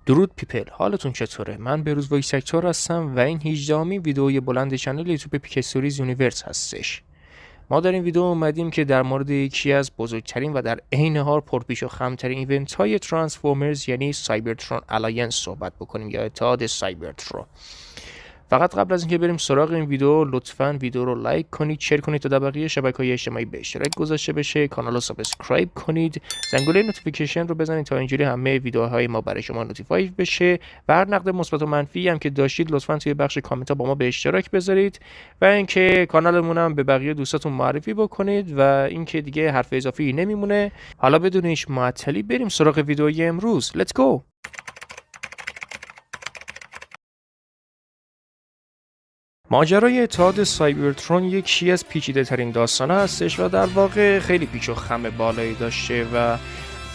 درود پیپل، حالتون چطوره؟ من بروز وایس اکتور هستم و این 18مین ویدئوی بلند کانال یوتیوب پیک استوریز یونیورس هستش. ما در این ویدئو اومدیم که در مورد یکی از بزرگترین و در عین حال پرپیچ و خمترین ایونت های ترانسفورمرز یعنی سایبرترون الاینس صحبت بکنیم یا اتحاد سایبرترون. فقط قبل از اینکه بریم سراغ این ویدیو، لطفاً ویدیو رو لایک کنید، شیر کنید تا در بقیه شبکه‌های اجتماعی به اشتراک گذاشته بشه، کانال رو سابسکرایب کنید، زنگوله نوتیفیکیشن رو بزنید تا اینجوری همه ویدیوهای ما برای شما نوتیفای بشه و هر نقد مثبت و منفی هم که داشتید لطفاً توی بخش کامنت ها با ما به اشتراک بذارید و اینکه کانالمون هم به بقیه دوستاتون معرفی بکنید و اینکه دیگه حرف اضافی نمیمونه. حالا بدون هیچ معطلی بریم سراغ ویدیوی امروز. Let's go. ماجرای اتحاد سایبرترون یکی از پیچیده ترین داستان‌ها هستش و در واقع خیلی پیچ و خم بالایی داشته و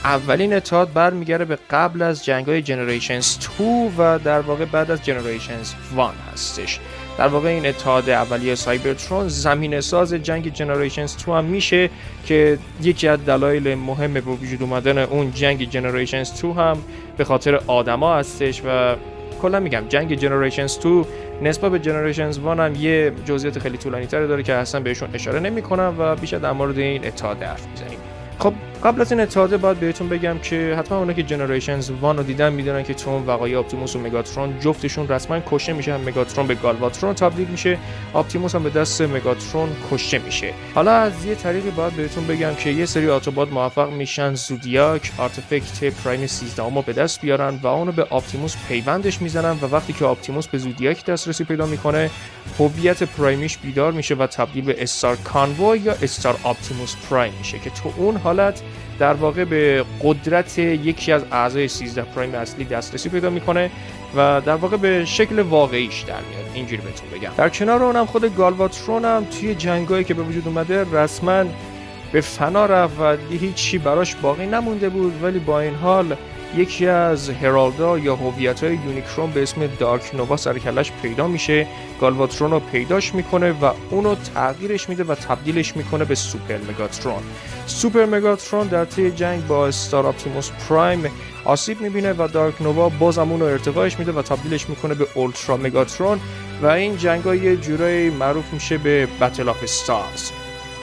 اولین اتحاد برمیگرده به قبل از جنگ‌های جنریشنز 2 و در واقع بعد از جنریشنز 1 هستش. در واقع این اتحاد اولیه سایبرترون زمینه ساز جنگ جنریشنز 2 هم میشه که یکی از دلایل مهم به وجود اومدن اون جنگ جنریشنز 2 هم به خاطر آدما هستش و کلا میگم جنگ جنریشنز 2 نسبت به جنریشنز 1 هم یه جزئیات خیلی طولانی تری داره که اصلا بهشون اشاره نمی‌کنم و بیشتر در مورد این اتحاد حرف میزنیم. خب قبل از این اتحاد باید بهتون بگم که حتما اونایی که جنریشنز 1 رو دیدن میدونن که تو اون وقایع اپتیموس و مگاترون جفتشون رسما کشته میشه، هم مگاترون به گالواترون تبدیل میشه، اپتیموس هم به دست مگاترون کشته میشه. حالا از یه طریقی باید بهتون بگم که یه سری اتوبات موفق میشن زودیاک آرتفکت پرایم 13 رو به دست بیارن و اونو به اپتیموس پیوندش میزنن و وقتی که اپتیموس به زودیاک دسترسی پیدا میکنه هویت پرایمیش بیدار میشه و تبدیل به استار کانوای یا استار اپتیموس پرایم میشه که تو اون حالت در واقع به قدرت یکی از اعضای 13 پرایم اصلی دسترسی پیدا میکنه و در واقع به شکل واقعیش در میاد. اینجوری بهتون بگم. در کنار اونم خود گالواترون هم توی جنگایی که به وجود اومده رسما به فنا رفت و دیگه هیچی براش باقی نمونده بود، ولی با این حال یکی از هرالدا یا هویت‌های یونیکرون به اسم دارک نووا سر کلش پیدا میشه، گالواترون رو پیداش میکنه و اونو تغییرش میده و تبدیلش میکنه به سوپر مگاترون. سوپر مگاترون در طی جنگ با استار اپتیموس پرایم آسیب میبینه و دارک نووا بازم اونو ارتقاش میده و تبدیلش میکنه به اولترا مگاترون و این جنگ‌ها یه جورایی معروف میشه به بتل آف استارز.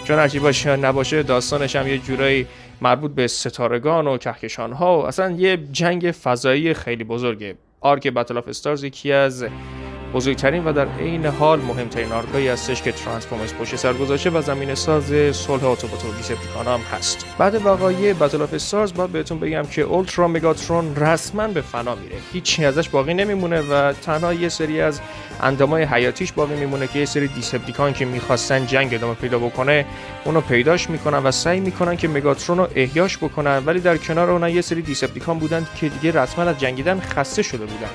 چون هرچی باشه نباشه داستانش هم یه جورایی مربوط به ستارگان و کهکشان‌ها و اصلا یه جنگ فضایی خیلی بزرگه. آرک بتل آف استارز یکی از بزرگترین و در عین حال مهمترین آرکایی هستش که ترانسفورمرز پشت سر گذاشته و زمینه ساز صلح اتوبات و دیسپتیکان هم هست. بعد وقایع بتل آف استارز باید بهتون بگم که اولترا مگاترون رسما به فنا میره، هیچی ازش باقی نمیمونه و تنها یه سری از اندامای حیاتیش باقی میمونه که یه سری دیسپتیکان که میخواستن جنگ ادامه پیدا بکنه اونو پیداش میکنن و سعی میکنن که مگاترون رو احیاش بکنن، ولی در کنار اونها یه سری دیسپتیکان بودن که دیگه رسما از جنگیدن خسته شده بودن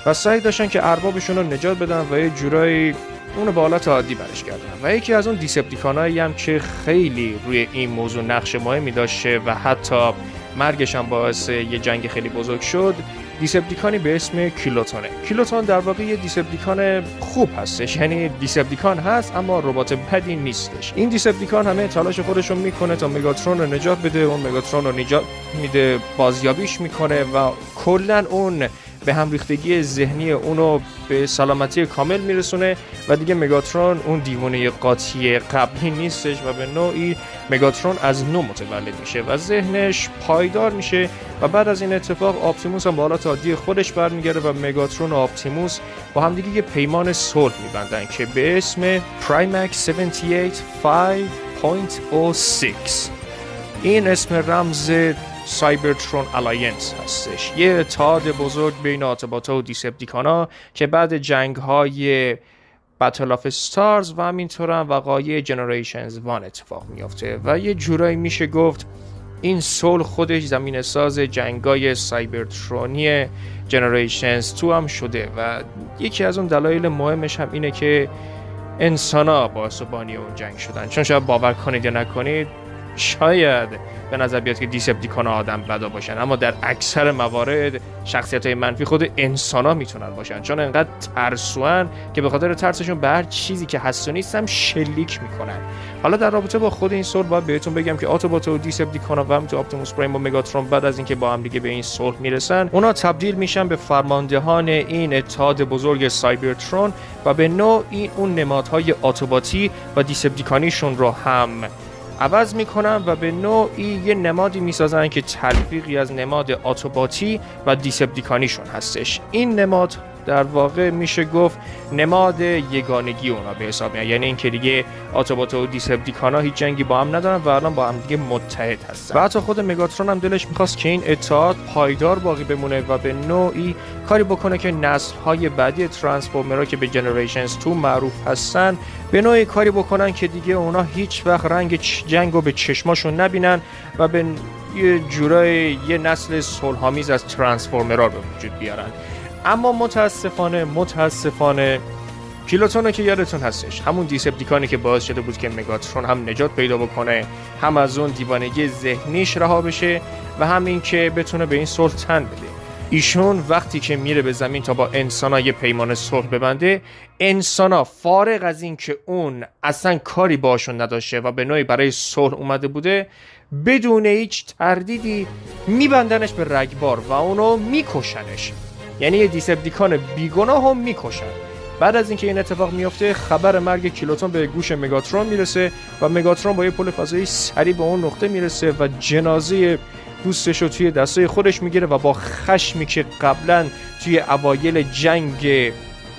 و سعی داشتن که اربابشون رو نجات بدن و یه جورایی اونو به حالت عادی برش گردن. و یکی از اون دیسپتیکانایی هم که خیلی روی این موضوع نقش مهمی داشته و حتی مرگش هم باعث یه جنگ خیلی بزرگ شد، دیسپتیکانی به اسم کیلوتونه. کیلوتون در واقع یه دیسپتیکان خوب هستش، یعنی دیسپتیکان هست اما ربات بدی نیستش. این دیسپتیکان همه تلاش خودشون میکنه تا مگاترون رو نجات بده، اون مگاترون رو نجات میده، بازیابیش میکنه و کلا اون به هم ریختگی ذهنی اونو به سلامتی کامل میرسونه و دیگه مگاترون اون دیوانه قاطی قبلی نیستش و به نوعی مگاترون از نو متولد میشه و ذهنش پایدار میشه و بعد از این اتفاق اپتیموس هم به حالت عادی خودش برمیگرده و مگاترون و اپتیموس با هم دیگه یه پیمان صلح میبندن که به اسم پرایمکس 785.06. این اسم رمز سایبرترون الاینس هستش، یه اتحاد بزرگ بین اتوبات‌ها و دیسپتیکان‌ها که بعد جنگ‌های بتل آف استارز و همینطور هم وقایع جنریشنز 1 اتفاق میفته و یه جورایی میشه گفت این صلح خودش زمینه ساز جنگ‌های سایبرترونی جنریشنز 2 هم شده و یکی از اون دلایل مهمش هم اینه که انسان‌ها باعث و بانی اون جنگ شدن. چون شاید باور کنید یا نکنید شاید به نظر بیاد که دیسپتیکان‌ها آدم بدا باشن، اما در اکثر موارد شخصیت‌های منفی خود انسان‌ها میتونن باشن، چون انقدر ترسوان که به خاطر ترسشون به هر چیزی که هست و نیست هم شلیک میکنن. حالا در رابطه با خود این صلح باید بهتون بگم که آتوبات و دیسپتیکان‌ها و همینطور آپتیموس پرایم و مگاترون بعد از اینکه با هم دیگه به این صلح میرسن، اونا تبدیل میشن به فرماندهان این اتحاد بزرگ سایبرترون و به نوعی اون نمادهای آتوباتی و دیسپتیکانیشون رو هم عوض میکنن و به نوعی یه نمادی میسازن که تلفیقی از نماد آتوباتی و دیسپتیکانیشون هستش. این نماد در واقع میشه گفت نماد یگانگی اونا به حساب میاد، یعنی این که دیگه آتوبات و دیسپتیکانا هیچ جنگی با هم ندارن و الان با هم دیگه متحد هستن. و حتی خود مگاترون هم دلش میخواست که این اتحاد پایدار باقی بمونه و به نوعی کاری بکنه که نسل‌های بعدی ترانسفورمرها که به جنریشنز 2 معروف هستن به نوعی کاری بکنن که دیگه اونا هیچ وقت رنگ جنگو به چشماشون نبینن و به یه جورای یه نسل صلح‌آمیز از ترانسفورمرها به وجود بیارن. اما متاسفانه پیلوتون که یادتون هستش، همون دیسپتیکانی که باعث شده بود که مگاترون هم نجات پیدا بکنه، هم از اون دیوانگی ذهنیش رها بشه و هم این که بتونه به این صلح تن بده. ایشون وقتی که میره به زمین تا با انسانا یه پیمان صلح ببنده، انسانا فارغ از این که اون اصلا کاری باشون نداشته و به نوعی برای صلح اومده بوده، بدون هیچ تردیدی میبندنش به رگبار و اونو میکشنش. یعنی یه دیسپتیکان بیگناه هم میکشن. بعد از اینکه این اتفاق میفته، خبر مرگ کیلوتون به گوش مگاترون میرسه و مگاترون با یه پل فضایی سریع به اون نقطه میرسه و جنازه دوستش رو توی دستای خودش میگیره و با خشمی که قبلا توی اوایل جنگ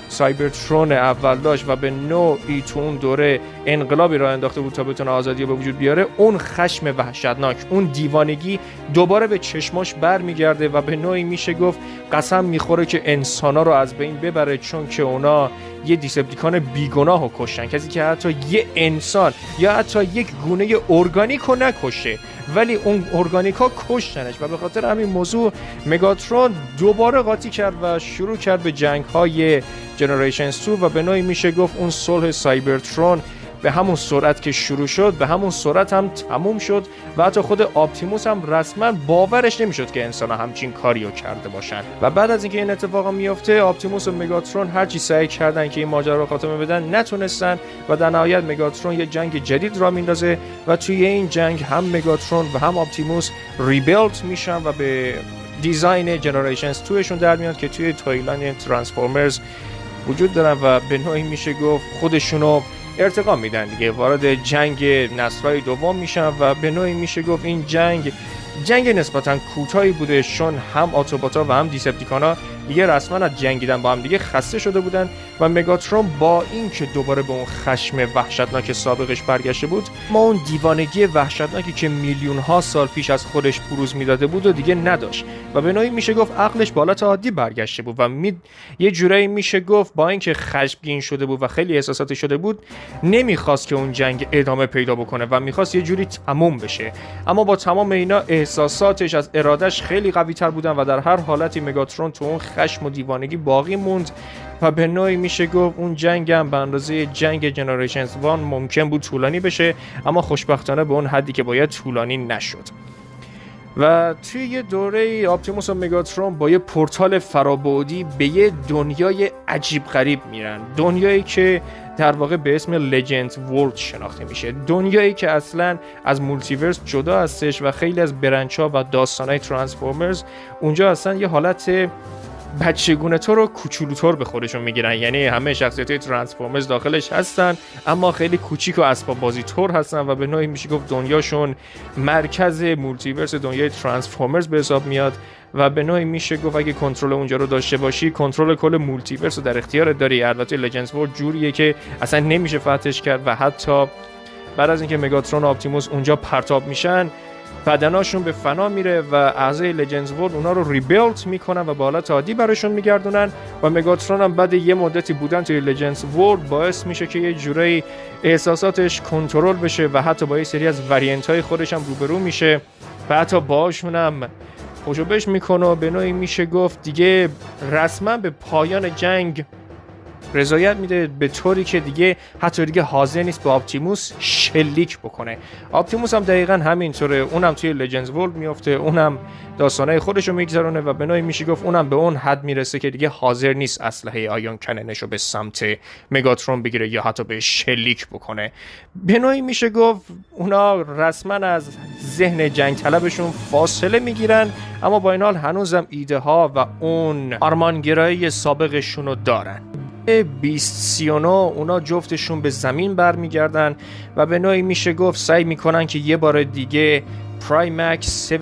سایبرترون اول داشت و به نوعی تو اون دوره انقلابی راه انداخته بود تا بتونه آزادی به وجود بیاره، اون خشم وحشتناک، اون دیوانگی دوباره به چشماش برمیگرده و به نوعی میشه گفت قسم میخوره که انسانا رو از بین ببره، چون که اونا یه دیسپتیکان بیگناهو کشتن، کسی که حتی یه انسان یا حتی یک گونه ارگانیکو نکشه ولی اون ارگانیکا کشتنش. و به خاطر همین موضوع مگاترون دوباره قاطی کرد و شروع کرد به جنگ‌های جنریشنز 2 و به نوعی میشه گفت اون صلح سایبرترون به همون سرعت که شروع شد به همون سرعت هم تموم شد و حتی خود آپتیموس هم رسما باورش نمیشد که انسان‌ها همچین کاریو کرده باشن. و بعد از اینکه این اتفاق میفته، آپتیموس و مگاترون هر چی سعی کردن که این ماجرا رو خاتمه بدن نتونستن و در نهایت مگاترون یه جنگ جدید را میندازه و توی این جنگ هم مگاترون و هم آپتیموس ریبیلد میشن و به دیزاین جنریشنز 2 شون در میاد که توی تایملاین ترانسفورمرز وجود دارن و به نوعی میشه گفت خودشونو ارتقا میدن دیگه، وارد جنگ نسل‌های دوم میشن و به نوعی میشه گفت این جنگ نسبتاً کوتاهی بوده، چون هم آتوباتا و هم دیسپتیکانا دیگه رسما از جنگیدن با هم دیگه خسته شده بودن و مگاترون با اینکه دوباره به اون خشم وحشتناک سابقش برگشته بود، ما اون دیوانگی وحشتناکی که میلیون ها سال پیش از خودش بروز میداده بود و دیگه نداشت و به نوعی میشه گفت عقلش به حالت عادی برگشته بود و یه جورایی میشه گفت با اینکه خشمگین شده بود و خیلی احساساتی شده بود، نمیخواست که اون جنگ ادامه پیدا بکنه و میخواست یه جوری تموم بشه. اما با تمام اینا احساساتش از ارادش خیلی قوی تر بودن و در هر حالتی مگاترون تو اون خشم و دیوانگی باقی موند و به نوعی میشه گفت اون جنگ هم به اندازه جنگ جنریشنز 1 ممکن بود طولانی بشه، اما خوشبختانه به اون حدی که باید طولانی نشد. و توی یه دوره آپتیموس و مگاترون با یه پورتال فرابعدی به یه دنیای عجیب غریب میرن، دنیایی که در واقع به اسم لجند ورلد شناخته میشه، دنیایی که اصلا از مولتیورس جدا هستش و خیلی از برنچ‌ها و داستان‌های ترانسفورمرز اونجا اصلا یه حالت بچگونه طور و کوچولوطور به خودشون میگیرن، یعنی همه شخصیت‌های ترانسفورمرز داخلش هستن اما خیلی کوچیک و اسباب بازی طور هستن و به نوعی میشه گفت دنیاشون مرکز مولتیورس دنیای ترانسفورمرز به حساب میاد و به نوعی میشه گفت اگه کنترل اونجا رو داشته باشی کنترل کل مولتیورس رو در اختیارت داری. البته لجندز ورلد جوریه که اصلا نمیشه فتحش کرد و حتی بعد از اینکه مگاترون و آپتیموس اونجا پرتاب میشن بدناشون به فنا میره و اعضای لجندز ورلد اونا رو ریبیلد میکنن و به حالت عادی براشون میگردونن و مگاترون هم بعد یه مدتی بودن توی لجندز ورلد باعث میشه که یه جورایی احساساتش کنترل بشه و حتی با یه سری از وریانت های خودش هم روبرو میشه و حتی باهاشون هم خوشوبش میکنه و به نوعی میشه گفت دیگه رسما به پایان جنگ رضایت میده به طوری که دیگه حتی دیگه حاضر نیست به آپتیموس شلیک بکنه. آپتیموس هم دقیقاً همینطوره، اونم توی لجندز ورلد میفته، اونم داستانای خودشو میگذرونه و به نوعی میشه گفت اونم به اون حد میرسه که دیگه حاضر نیست اسلحه آیون کننشو به سمت مگاترون بگیره یا حتی به شلیک بکنه. به نوعی میشه گفت اونا رسما از ذهن جنگ طلبشون فاصله میگیرن، اما با این حال هنوزم ایده ها و اون آرمانگرایی سابقشون رو دارن. 2039 اونا جفتشون به زمین برمیگردن و به نوعی میشه گفت سعی میکنن که یه بار دیگه پرایمکس 78.5.06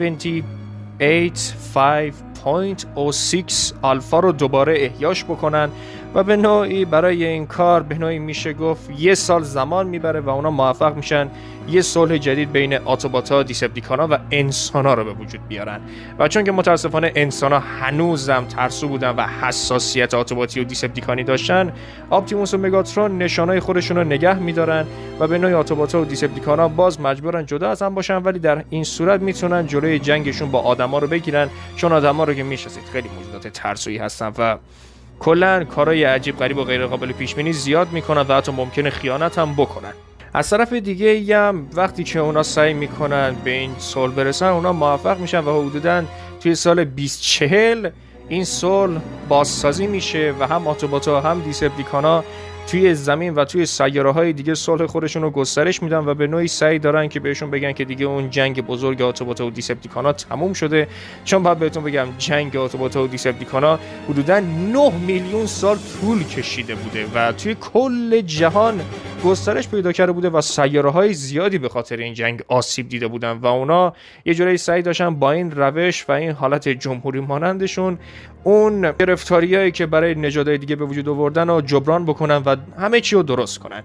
آلفا رو دوباره احیاش بکنن و به نوعی برای این کار به نوعی میشه گفت 1 سال زمان میبره و اونا موفق میشن یه صلح جدید بین آتوباتا، دیسپتیکانا و انسانا رو به وجود بیارن. و چون که متاسفانه انسانا هنوزم ترسو بودن و حساسیت آتوباتی و دیسپتیکانی داشتن، آپتیموس و مگاترون نشانهای خودشون رو نگه میدارن و به نوعی آتوباتا و دیسپتیکانا باز مجبورن جدا از هم باشن، ولی در این صورت میتونن جلوی جنگشون با آدما رو بگیرن، چون آدما رو که میشناسید خیلی موجودات ترسویی هستن و کلا کارهای عجیب غریب و غیر قابل پیش بینی زیاد میکنن و حتی ممکنه خیانت هم بکنن. از طرف دیگه هم وقتی که اونا سعی میکنن به این صلح برسن، اونا موفق میشن و حدوداً توی سال 2040 این صلح بازسازی میشه و هم آتوباتا هم دیسپتیکانا توی زمین و توی سیاره‌های دیگه صلح خودشون رو گسترش میدن و به نوعی سعی دارن که بهشون بگن که دیگه اون جنگ بزرگ آتوباتا و دیسپتیکانا تموم شده. چون باید بهتون بگم جنگ آتوباتا و دیسپتیکانا حدوداً 9 میلیون سال طول کشیده بوده و توی کل جهان گسترش پیدا کرده بوده و سیاره‌های زیادی به خاطر این جنگ آسیب دیده بودن و اونا یه جوری سعی داشتن با این روش و این حالت جمهوری مانندشون اون گرفتاریایی که برای نژادهای دیگه به وجود آوردن رو جبران بکنن و همه چی رو درست کنن.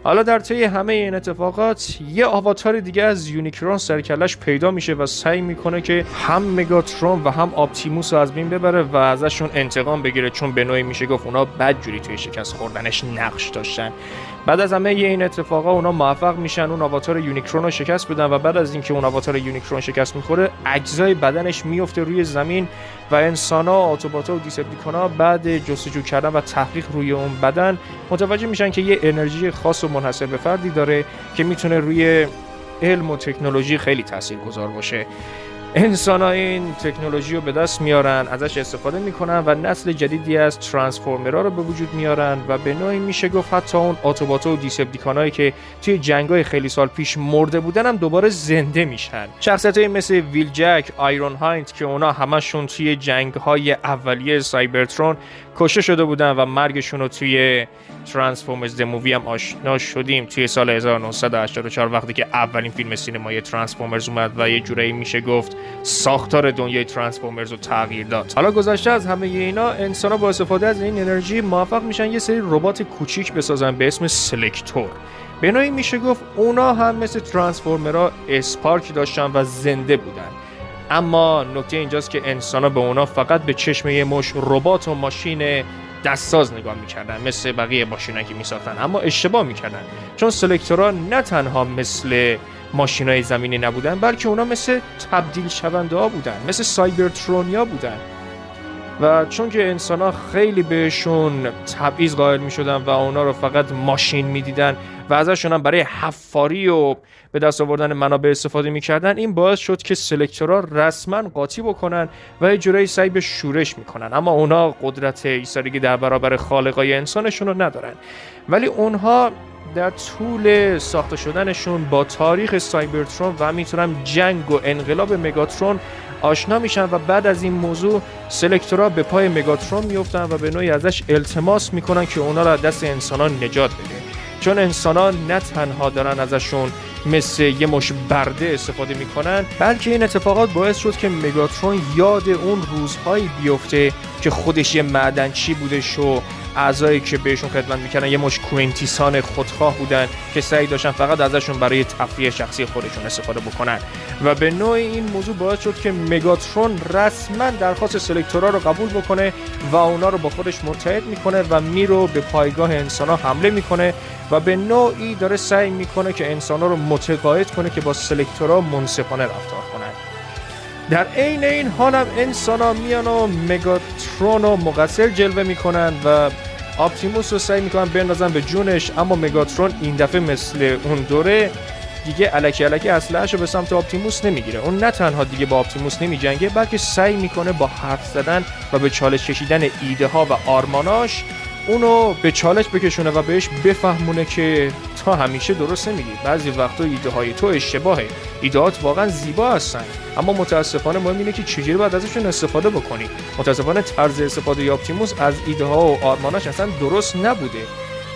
حالا در طی همه این اتفاقات یه آواتار دیگه از یونیکرون سرکلش پیدا میشه و سعی میکنه که هم مگاترون و هم آپتیموس رو از بین ببره و ازشون انتقام بگیره، چون به نوعی میشه گفت اونا بدجوری توی شکست خوردنش نقش داشتن. بعد از همه این اتفاقا اونا موفق میشن اون آواتار یونیکرون رو شکست بدن و بعد از اینکه اون آواتار یونیکرون شکست میخوره اجزای بدنش میفته روی زمین و انسانا، آتوباتا و دیسپتیکانا بعد جستجو کردن و تحقیق روی اون بدن متوجه میشن که یه انرژی خاص و منحصر به فردی داره که میتونه روی علم و تکنولوژی خیلی تاثیرگذار باشه. انسان‌ها این تکنولوژی رو به دست میارن، ازش استفاده میکنن و نسل جدیدی از ترانسفورمرها رو به وجود میارن و به نوعی میشه گفت حتی اون آتوباتا و دیسپتیکانایی که توی جنگ‌های خیلی سال پیش مرده بودن هم دوباره زنده میشن. شخصیتایی مثل ویل جک، آیرون هایند که اونا همشون توی جنگ‌های اولیه سایبرترون کشته شده بودن و مرگشون رو توی ترانسفورمرز د مووی هم آشنا شدیم توی سال 1984 وقتی که اولین فیلم سینمایی ترانسفورمرز اومد و یه جورایی میشه گفت ساختار دنیای ترانسفورمرز رو تغییر داد. حالا گذشته از همه اینا، انسان‌ها با استفاده از این انرژی موفق میشن یه سری ربات کوچیک بسازن به اسم سلکتور. به نوعی میشه گفت اونا هم مثل ترانسفورمرها اسپارک داشتن و زنده بودن. اما نکته اینجاست که انسان‌ها به اونا فقط به چشم یه مش ربات و ماشین دستساز نگاه میکردن مثل بقیه ماشینایی که میساختن، اما اشتباه میکردن، چون سلکتورها نه تنها مثل ماشینای زمینی نبودن بلکه اونا مثل تبدیل شونده ها بودن، مثل سایبرترونیا بودن و چون که انسان‌ها خیلی بهشون تبعیض قائل میشدن و اونا رو فقط ماشین میدیدن و ازشون هم برای حفاری و به دست آوردن منابع استفاده میکردن، این باعث شد که سلکتورها رسما قاطی بکنن و یه جورایی سعی به شورش میکنن. اما اونا قدرت ایستادگی در برابر خالقای انسانشون رو ندارن، ولی اونها در طول ساخته شدنشون با تاریخ سایبرترون و همینطور جنگ و انقلاب مگاترون آشنا میشن و بعد از این موضوع سلکتورها به پای مگاترون میفتن و به نوعی ازش التماس میکنن که اونا رو از دست انسانان نجات بده، چون انسانان نه تنها دارن ازشون مثل یه مش برده استفاده میکنن، بلکه این اتفاقات باعث شد که مگاترون یاد اون روزهایی بیفته که خودش یه معدنچی بودش و اعضایی که بهشون خدمت میکنن یه مش کوینتیسان خودخواه بودن که سعی داشتن فقط ازشون برای تفریح شخصی خودشون استفاده بکنن و به نوعی این موضوع باعث شد که مگاترون رسما درخواست سلکتورها رو قبول بکنه و اونا رو با خودش متحد میکنه و میرو به پایگاه انسان‌ها حمله میکنه و به نوعی داره سعی میکنه که انسان‌ها رو متقاعد کنه که با سلکتورها منصفانه رفتار کنن. در عین این حال هم انسان‌ها میان و مگاترون رو مقصر جلوه میکنن و آپتیموس رو سعی میکنن بندازن به جونش، اما مگاترون این دفعه مثل اون دوره دیگه الکی اسلحه‌شو به سمت آپتیموس نمیگیره. اون نه تنها دیگه با آپتیموس نمیجنگه، بلکه سعی میکنه با حرف زدن و به چالش کشیدن ایده ها و آرماناش اونو به چالش بکشونه و بهش بفهمونه که تا همیشه درست نمیگی، بعضی وقتا ایده های تو اشتباهه، ایدهات واقعا زیبا هستن، اما متاسفانه مهم اینه که چجوری باید ازشون استفاده بکنی. متاسفانه طرز استفاده آپتیموس از ایده ها و آرماناش اصلا درست نبوده.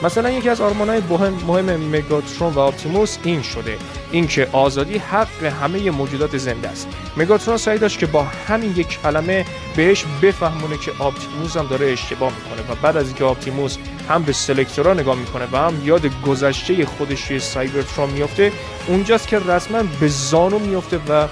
مثلا یکی از آرمان‌های مهم مگاترون و آپتیموس این شده، اینکه آزادی حق همه موجودات زنده است. مگاترون سعی داشت که با همین یک کلمه بهش بفهمونه که آپتیموس هم داره اشتباه میکنه و بعد از اینکه آپتیموس هم به سلکتورا نگاه میکنه و هم یاد گذشته خودش توی سایبرترون میفته، اونجاست که رسما به زانو میفته و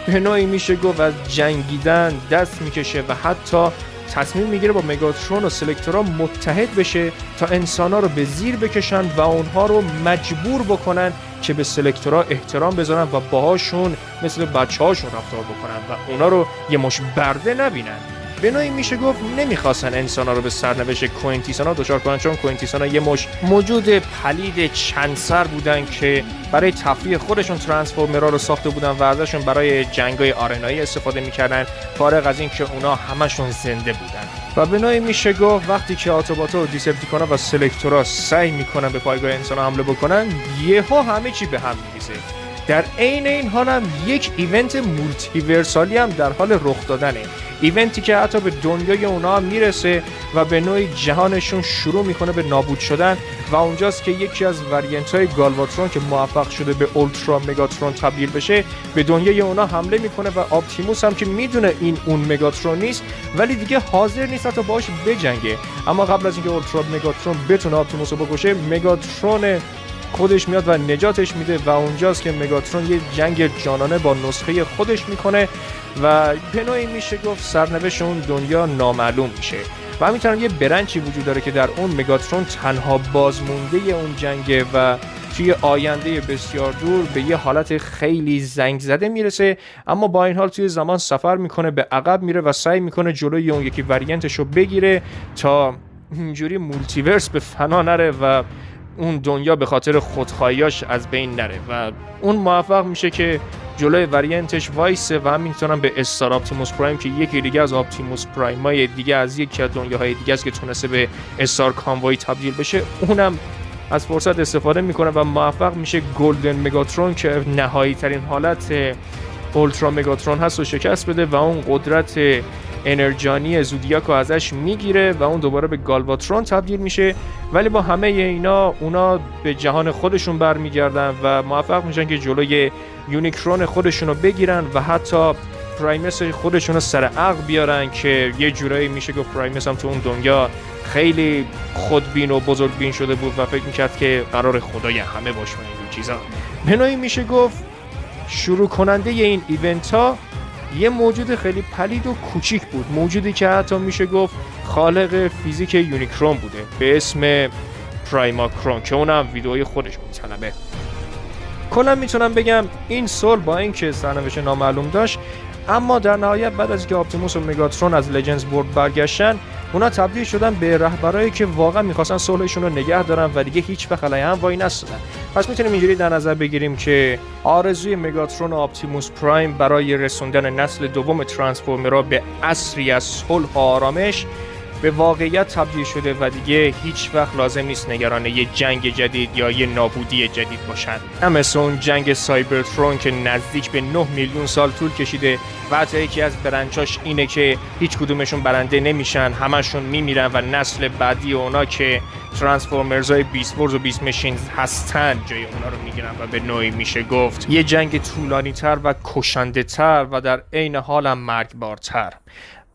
به نوعی میشه گفت از جنگیدن دست میکشه و حتی تصمیم میگیره با مگاترون و سلکتورا متحد بشه تا انسان‌ها رو به زیر بکشن و اونها رو مجبور بکنن که به سلکتورا احترام بذارن و باهاشون مثل بچه‌هاشون رفتار بکنن و اونا رو یه مش برده نبینن. به نوعی میشه گفت نمیخواستن انسان‌ها رو به سرنوشت کوئنتیسانا دچار کنن، چون کوئنتیسانا یه مش موجود پلید چند سر بودن که برای تفریح خودشون ترانسفورمرها رو ساخته بودن و ازشون برای جنگ‌های آرنایی استفاده میکردن، فارغ از این که اونا همشون زنده بودن. و به نوعی میشه گفت وقتی که آتوباتا و دیسپتیکونا و سلکتورا سعی میکنن به پایگاه انسان‌ها حمله بکنن، یهو همه چی به هم میریزه. در عین این حال هم یک ایونت مولتیورسالی هم در حال رخ دادنه، ایونتی که حتی به دنیای اونا هم میرسه و به نوعی جهانشون شروع میکنه به نابود شدن و اونجاست که یکی از وریانت های گالواترون که موفق شده به اولترا مگاترون تبدیل بشه به دنیای اونا حمله میکنه و آپتیموس هم که میدونه این اون مگاترون نیست ولی دیگه حاضر نیست حتی باهاش بجنگه. اما قبل از اینکه اولترا مگاترون بتونه آپتیموس رو بکشه، مگاترون خودش میاد و نجاتش میده و اونجاست که مگاترون یه جنگ جانانه با نسخه خودش میکنه و به نوعی میشه گفت سرنوشت اون دنیا نامعلوم میشه. و همینطور یه برنچی وجود داره که در اون مگاترون تنها بازمونده اون جنگه و توی آینده بسیار دور به یه حالت خیلی زنگ زده میرسه، اما با این حال توی زمان سفر میکنه، به عقب میره و سعی میکنه جلوی اون یکی وریانتش رو بگیره تا اینجوری مولتیورس به فنا نره و اون دنیا به خاطر خودخواهیاش از بین نره و اون موفق میشه که جلوی وریانتش وایسه و همینطور هم به استار آپتیموس پرایم که یکی دیگه از آپتیموس پرایمای دیگه از یکی از دنیاهای دیگه است که تونسته به استار کانوای تبدیل بشه، اونم از فرصت استفاده میکنه و موفق میشه گلدن مگاترون که نهایی ترین حالت اولترا مگاترون هست و شکست بده و اون قدرت انرژانی زودیاکو ازش میگیره و اون دوباره به گالواترون تبدیل میشه. ولی با همه اینا اونا به جهان خودشون برمیگردن و موفق میشن که جلوی یونیکرون خودشون رو بگیرن و حتی پرایمس خودشون رو سر عقل بیارن که یه جورایی میشه که پرایمس هم تو اون دنیا خیلی خودبین و بزرگبین شده بود و فکر میکرد که قرار خدای همه باشه و این چیزا. به نوعی میشه گفت شروع کننده این ایونت ها یه موجود خیلی پلید و کوچیک بود، موجودی که حتی میشه گفت خالق فیزیک یونیکرون بوده به اسم پرایماکرون که اونم ویدئوی خودش میطلبه. کلا میتونم بگم این سول با اینکه سرنوشت نامعلوم داشت، اما در نهایت بعد از اینکه آپتیموس و مگاترون از لجندز بورد برگشتن، اونا تبدیل شدن به رهبرایی که واقعا میخواستن صلحشون رو نگه دارن و دیگه هیچ وقت علیه هم وای نستادن. پس میتونیم اینجوری در نظر بگیریم که آرزوی مگاترون و آپتیموس پرایم برای رسوندن نسل دوم ترانسفورمرها به عصری از صلح و آرامش به واقعیت تبدیل شده و دیگه هیچ وقت لازم نیست نگران یه جنگ جدید یا یه نابودی جدید باشن. هم مثل اون جنگ سایبرترون که نزدیک به 9 میلیون سال طول کشیده و حتی یکی از برنچاش اینه که هیچ کدومشون برنده نمیشن، همشون میمیرن و نسل بعدی اونا که ترانسفورمرزای بیست ورز و بیست مشینز هستن جای اونا رو میگیرن و به نوعی میشه گفت یه جنگ طولانی تر و کشنده تر و در عین حال هم مرگبارتر،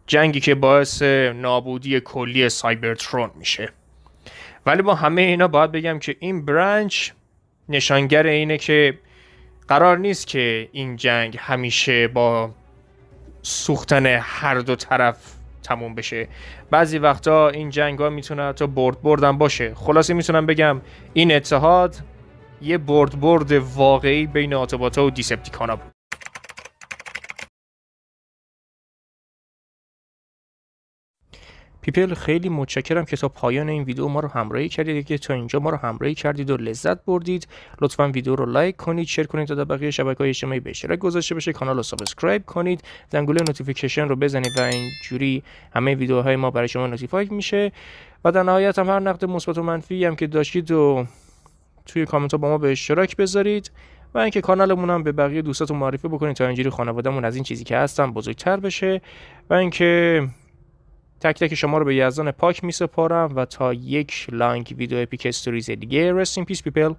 جنگی که باعث نابودی کلی سایبرترون میشه. ولی با همه اینا باید بگم که این برنچ نشانگر اینه که قرار نیست که این جنگ همیشه با سوختن هر دو طرف تموم بشه. بعضی وقتا این جنگ ها میتونه حتی بردم باشه. خلاصه میتونم بگم این اتحاد یه برد واقعی بین آتوباتا و دیسپتیکانا بود. پیپل خیلی متشکرم که تا پایان این ویدیو ما رو همراهی کردید، که تا اینجا ما رو همراهی کردید و لذت بردید. لطفاً ویدیو رو لایک کنید، شیر کنید تا بقیه شبکه‌های اجتماعی به اشتراک گذاشته بشه، کانال رو سابسکرایب کنید، زنگوله نوتیفیکیشن رو بزنید و اینجوری همه ویدیوهای ما برای شما نوتیفای میشه. و در نهایت هم هر نقد مثبت و منفی هم که داشتید و توی کامنت ها با ما به اشتراک بذارید و اینکه کانالمون هم به بقیه دوستاتون معرفی بکنید تا اینجوری خانوادهمون از این چیزی که هستن بزرگتر بشه. و اینکه تک تک شما رو به یزدان پاک می سپارم و تا یک لانگ ویدیو اپیک استوریز دیگه. Rest in peace people.